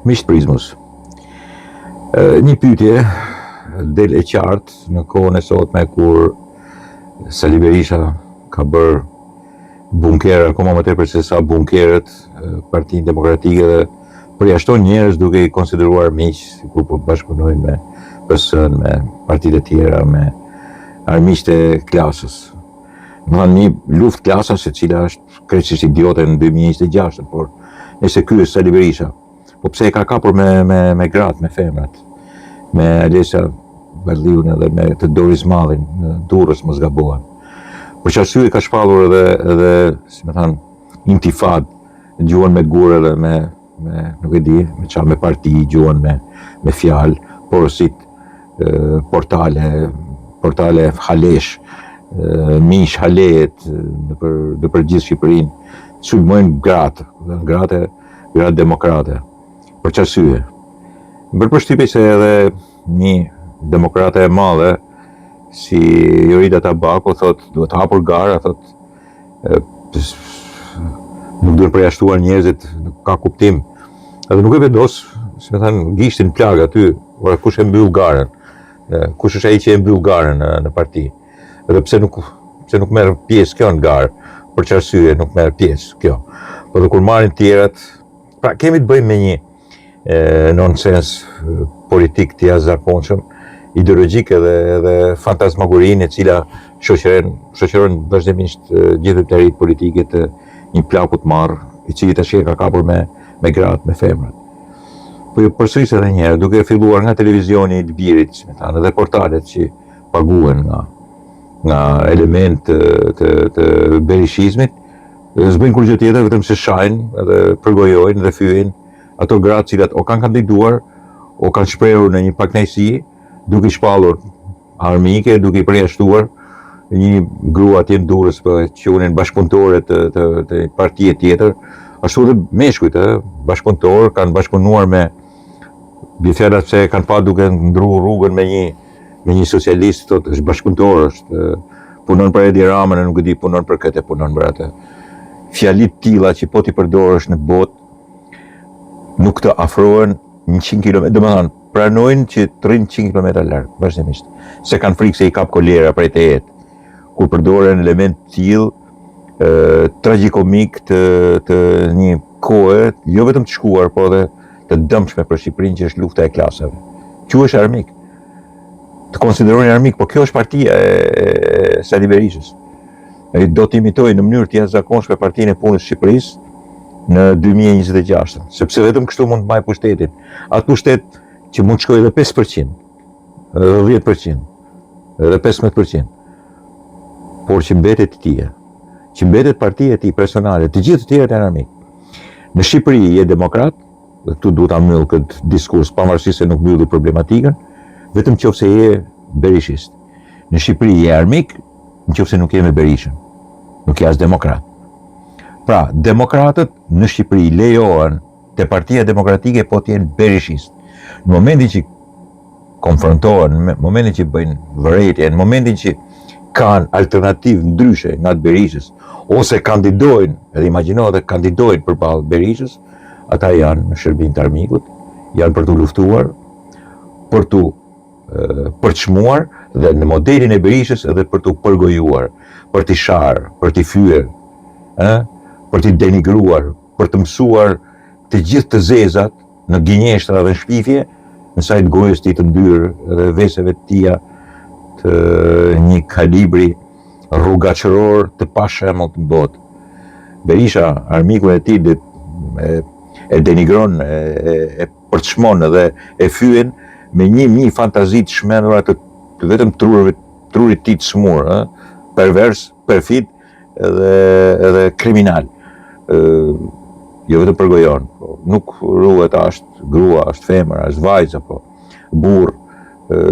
Miqtë Prizmës, një pyetje del e qartë në kohën e sotme kur Sali Berisha ka bërë bunker, akoma më tepër se sa bunkeret, Partinë Demokratike dhe përjashton njerëz duke i konsideruar miq, kur po bashkëpunojnë me PS-n, me partitë e tjera, me armiqtë e klasës. Më thënë një luftë klasash e cila është krejtësisht idiote në 2026, por nëse ky është Sali Berisha, po pse e ka kapur me gratë, me femrat, me Alesha Berliun edhe me të Doris Mallin në Durrës, mos gabohem. Për që arsye ka shpallur edhe si më thënë, intifad, gjuhën me gurë edhe me nuk e di, me parti, gjuhën me fjalë, porosit, portale halesh, mish halejet nëpër gjithë Shqipërinë, sulmojnë gratë demokrate. Për që arsye? Më bërë përshtypje se edhe një demokrate e madhe, si Jorida Tabako, thot, duhet hapur gara, thot, nuk duhet përjashtuar njerëzit, nuk ka kuptim. Edhe nuk e vendos, si me thënë, gishtin plagë aty, ora kush e mbyll garën, kush është ai që e mbyll garën në parti. Edhe pse nuk merr pjesë kjo në garë, për që arsye nuk merr pjesë kjo. Po dhe kur marrin tjerat, pra kemi të bëjmë me një nonsens politik të jashtëzakonshëm, ideologjik edhe fantasmagorinë e cila shoqëron vazhdimisht gjithë veprimtarit politike të një plaku të marrë, i cili tash e ka kapur me gratë, me femrat. Po jo përsëris edhe një herë, duke filluar nga televizioni i Lbirit, edhe portalet që paguhen nga element të berishizmit, s'bëjnë kur gjë tjetër vetëm se shajnë edhe përgojojnë dhe fyejnë ato gratë cilat o kanë kandiduar, o kanë shprehur në një pakënaqësi, duke i shpallur armike, duke i përjashtuar një grua atje në Durrës që quhen bashkëpunëtore të partie tjetër, ashtu edhe meshkujt, bashkëpunëtor, kanë bashkëpunuar me bjefjarat se kanë pa duke ndruar rrugën me një socialist, thotë është bashkëpunëtor, është punon për Edi Ramën, nuk e di punon për këtë, punon për atë. Fjalit tilla që po ti përdorësh në botë nuk të afrohen 100 km, domethënë pranojnë që të rrinë 100 km larg, vazhdimisht. Se kanë frikë se i kap kolera prej të jetë. Kur përdoren element tillë tragjikomik të një kohe, jo vetëm të shkuar, po edhe të dëmshme për Shqipërinë që është lufta e klasave. Quhesh armik. Të konsideroni armik, po kjo është partia e Sali Berishës. Ai do të imitojë në mënyrë të jashtëzakonshme Partinë e Punës së Shqipërisë në 2026, sepse vetëm kështu mund të mbajë pushtetin. Atë pushtet që mund të shkojë edhe 5%, edhe 10%, edhe 15%, por që mbetet tij, që mbetet partia e tij personale, të gjithë të tjerët janë armik. Në Shqipëri je demokrat, dhe këtu duhet ta mbyll këtë diskurs pavarësisht se nuk mbylli problematikën, vetëm nëse je berishist. Në Shqipëri je armik, nëse nuk je me Berishën, nuk je as demokrat. Pra, demokratët në Shqipëri lejohen te Partia Demokratike po të jenë berishist. Në momentin që konfrontohen, në momentin që bëjnë vërejtje, në momentin që kanë alternativë ndryshe nga të Berishës, ose kandidojnë, edhe imagjino dhe kandidojnë përballë Berishës, ata janë në shërbim të armikut, janë për të luftuar, për të përçmuar dhe në modelin e Berishës edhe për të përgojuar, për të sharë, për të fyer, për të denigruar, për të mësuar të gjithë të zezat në gënjeshtra dhe shpifje, në sajt gojës të ndyrë dhe veseve të tia të një kalibri rrugaqëror të pashemëll të botë. Berisha, armiku e tij e denigron, e përçmon dhe e fyen me një fantazi të shmenura të vetëm trurit tij të smur, pervers, perfid edhe kriminal. Jo vetëm përgojon, nuk ruhet është grua, është femër, është vajzë apo burr,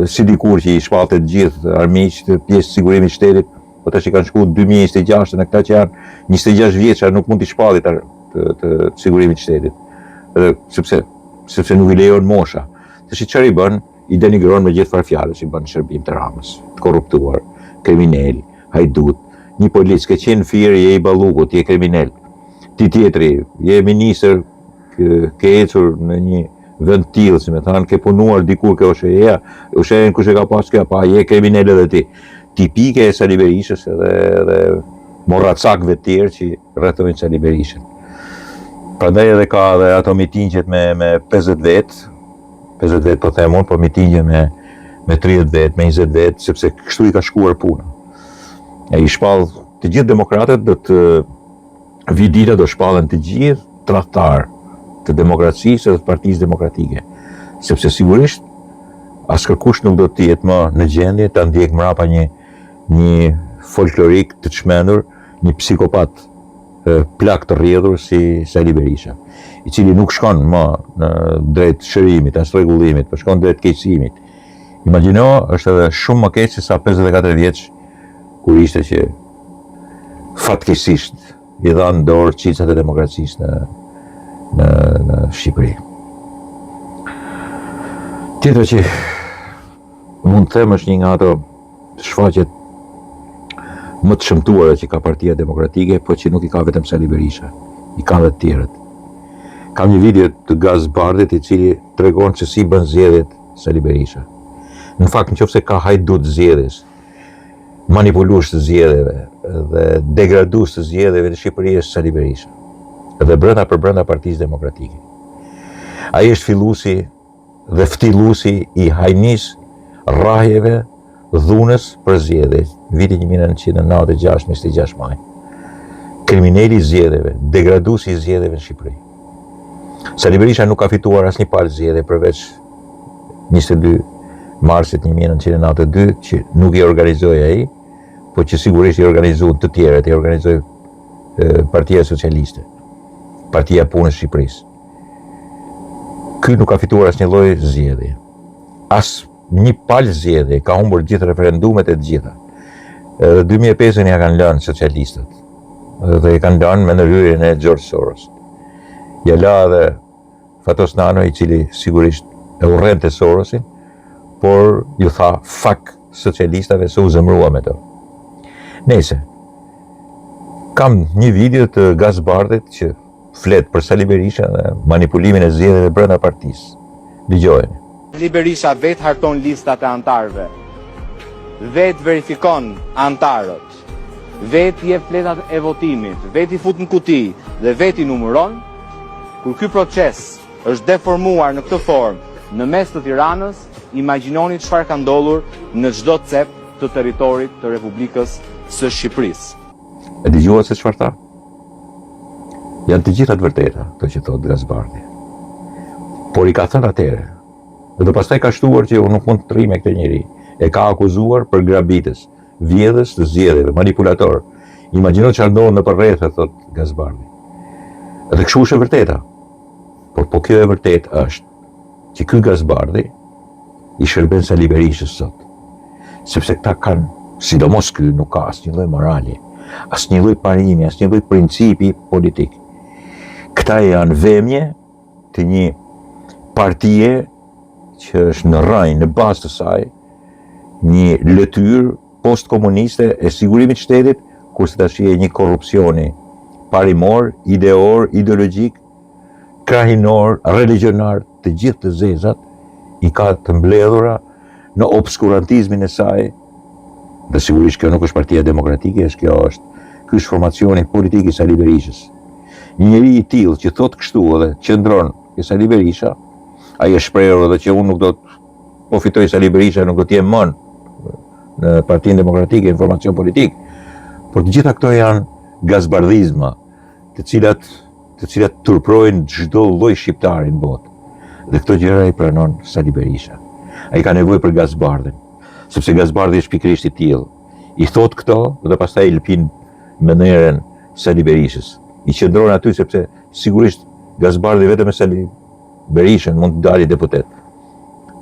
si dikur që i shpallte të gjithë armiqt të pjesë të sigurimit të shtetit, po tash i kanë shkuar 2026 në këta që janë 26 vjeçar nuk mund t'i shpallit të sigurimit të shtetit. Edhe sepse nuk i lejon mosha. Tash çfarë i bën? I denigron me gjithë farë fjalësh, i bën shërbim të Ramës, të korruptuar, kriminal, hajdut. Një polic ke qenë firë, je i ballukut, je kriminal. Ti tjetri, je ministër, ke ecur në një vend tillë, si me thanë, ke punuar dikur ke Osheja kush e ka pas kjo, pa je kriminal edhe ti. Tipike e Sali Berishës edhe morracakëve të tjerë që rrethojnë Sali Berishën. Prandaj edhe ka edhe ato mitingjet me 50 vet po them unë, po mitingje me 30 vet, me 20 vet, sepse kështu i ka shkuar puna. I shpall të gjithë demokratët vidita do shpallen të gjithë tradhtar të demokracisë dhe të Partisë Demokratike, sepse sigurisht askërkush nuk do të jetë më në gjendje ta ndjek mrapa një folklorik të çmendur, një psikopat plak të rrjedhur si Sali Berisha, i cili nuk shkon më në drejt shërimit, as rregullimit, por shkon drejt keqësimit. Imagjino, është edhe shumë më keq se sa 54 vjeç kur ishte që fatkeqësisht i dhanë dorë qicat e demokracisë në Shqipëri. Tjetër që mund të them është një nga ato shfaqjet më të shëmtuara që ka Partia Demokratike, po që nuk i ka vetëm Sali Berisha, i ka dhe të tjerët. Kam një video të Gazbardit i cili tregon se si bën zgjedhjet Sali Berisha. Në fakt, nëse ka hajdut zgjedhjes, manipulues të zgjedhjeve dhe degradues të zgjedhjeve në Shqipëri është Sali Berisha. Dhe brenda Partisë Demokratike. Ai është filluesi dhe ftilluesi i hajnis, rrahjeve, dhunës për zgjedhje, viti 1996, 26 maj. Kriminali i zgjedhjeve, degraduesi i zgjedhjeve në Shqipëri. Sali Berisha nuk ka fituar asnjë palë zgjedhje përveç 22 marsit 1992 që nuk i organizoi ai, po që sigurisht i organizuan të tjerët, i organizoi Partia Socialiste, Partia Punës Shqipërisë. Ky nuk ka fituar asnjë lloj zgjedhje. As një palë zgjedhje, ka humbur gjithë referendumet e të gjitha. 2005 ja kanë lënë socialistët dhe i kanë lënë me ndërhyrjen e George Soros. Ja la edhe Fatos Nano, i cili sigurisht e urrente Sorosin, por ju tha fak socialistave se u zemrua me to. Nëse kam një video të Gazbardit që flet për Sali Berisha dhe manipulimin e zgjedhjeve brenda partisë. Dëgjojeni. Sali Berisha vet harton listat e antarëve, vet verifikon antarët, vet jep fletat e votimit, vet i fut në kuti dhe vet i numëron. Kur ky proces është deformuar në këtë formë në mes të Tiranës, imagjinoni çfarë ka ndodhur në çdo cep të territorit të Republikës së Shqipërisë. E dëgjuat se çfarë tha? Janë të gjitha të vërteta, to që thot Gazbardi. Por i ka thënë atëherë. Dhe pastaj ka shtuar që unë nuk mund të rri me këtë njeri. E ka akuzuar për grabitës, vjedhës të zgjedhjeve, manipulator. Imagjino çfarë ndodh në përrethë, thot Gazbardi. Dhe kështu është e vërteta. Por po kjo e vërtet është që ky Gazbardi i shërben Sali Berishës sot. Sepse këta kanë, sidomos ky, nuk ka asnjë lloj morali, asnjë lloj parimi, asnjë lloj principi politik. Këta janë vëmje të një partie që është në rraj, në bazë të saj, një lëtyrë post-komuniste e sigurimit shtetit, kurse tash është një korrupsioni parimor, ideor, ideologjik, krahinor, religionar, të gjithë të zezat, i ka të mbledhura në obskurantizmin e saj, dhe sigurisht kjo nuk është Partia Demokratike, ky është formacioni politik i Sali Berishës. Një njeri i tillë që thot kështu dhe qëndron ke Sali Berisha, ai është shprehur edhe që unë nuk do të po fitoj Sali Berisha, nuk do të jem më në Partinë Demokratike, në formacion politik. Por të gjitha këto janë gazbardhizma, të cilat turprojnë çdo lloj shqiptari në botë. Dhe këto gjëra i pranon Sali Berisha. Ai ka nevojë për Gazbardin, sepse Gazbardi është pikërisht i tillë. I thot këto dhe pastaj i lpin me nerën Sali Berishës. I qëndron aty sepse sigurisht Gazbardi vetëm me Sali Berishën mund të dali deputet.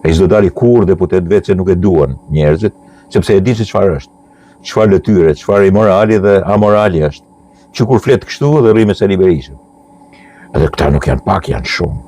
Ai s'do dali kur deputet vetë se nuk e duan njerëzit, sepse e din se çfarë është. Çfarë lëtyre, çfarë imorali dhe amorali është. Që kur flet kështu dhe rri me Sali Berishën. Edhe këta nuk janë pak, janë shumë.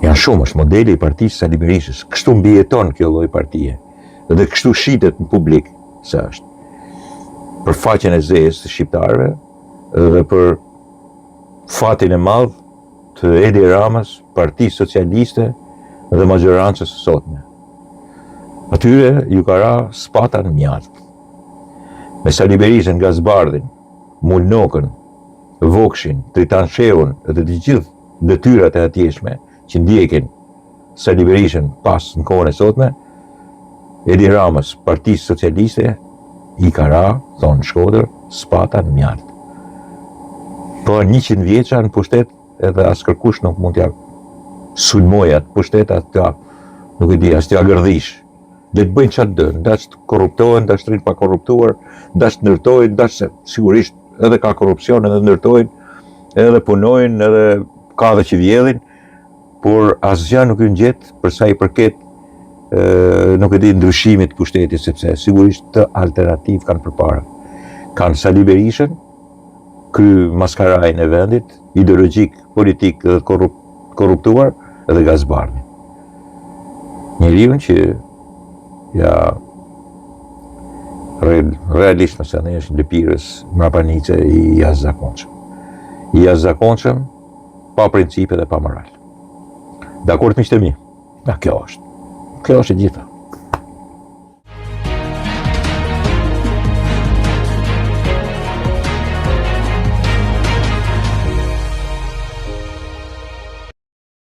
Janë shumë, është modeli i partisë Sali Berishës. Kështu mbijeton kjo lloj partie. Dhe kështu shitet në publik se është. Për faqen e zezë të shqiptarëve dhe për fatin e madh të Edi Ramës, Partisë Socialiste dhe majorancës së sotme. Atyre ju ka ra spata në mjaft. Me Sali Berishën, Gazbardhin, Mulnokën, Vokshin, Tritan Sheun dhe të gjithë detyrat e atjeshme që ndjekin Sali Berishën pas në kohën e sotme, Edi Ramës, Partisë Socialiste, i ka ra, thonë Shkodër, spata në mjaft. Po 100 vjeqa në pushtet edhe as kërkush nuk mund t'ja sulmojat pushtet atë, nuk e di, as t'ja gërdhish. Dhe të bëjnë qatë dënë, ndash të korruptohen, ndash të rinë pa korruptuar, ndash të ndërtojnë, ndash se sigurisht edhe ka korrupsion, edhe ndërtojnë, edhe punojnë, edhe ka dhe që vjedhin, por asgjë nuk ju ngjet për sa i përket nuk e di ndryshimit të pushtetit, sepse sigurisht të alternativ kanë përpara. Kanë Sali Berishën, kry maskarajnë e vendit, ideologjik, politik dhe korruptuar, edhe Gazbardhin. Njeriun që ja realisht nëse ne është lëpirës mrapanice i jashtëzakonshëm. I jashtëzakonshëm, pa principe dhe pa moral. Dakord miqtë e mi? Kjo është e gjitha.